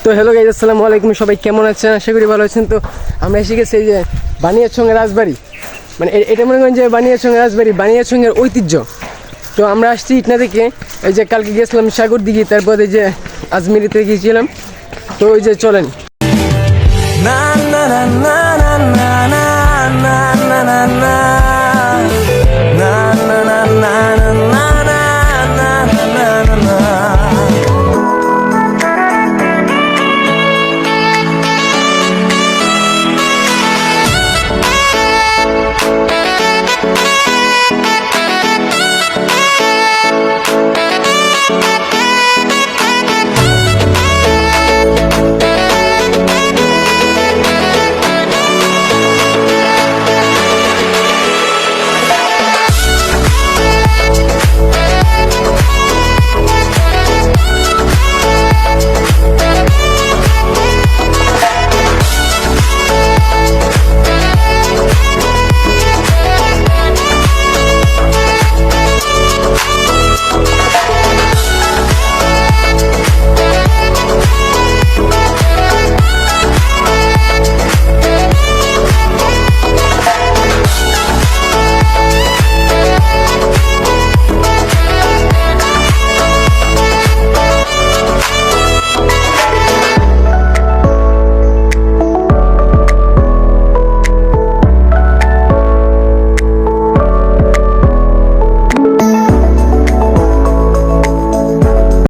তো hello guys, আসসালামু আলাইকুম। সবাই কেমন আছেন? আশা করি ভালো আছেন। তো আমরা এসে গেছি এই যে বানিয়াচং রাজবাড়ি, মানে এটা মনে করেন যে বানিয়াচং রাজবাড়ি বানিয়াচংয়ের ঐতিহ্য। তো আমরা আসছি ইটনা থেকে, এই যে কালকে গেছিলাম সাগর দিঘি, তারপর এই যে আজমিরিতে গিয়েছিলাম। তো ওই যে চলেন। না না না না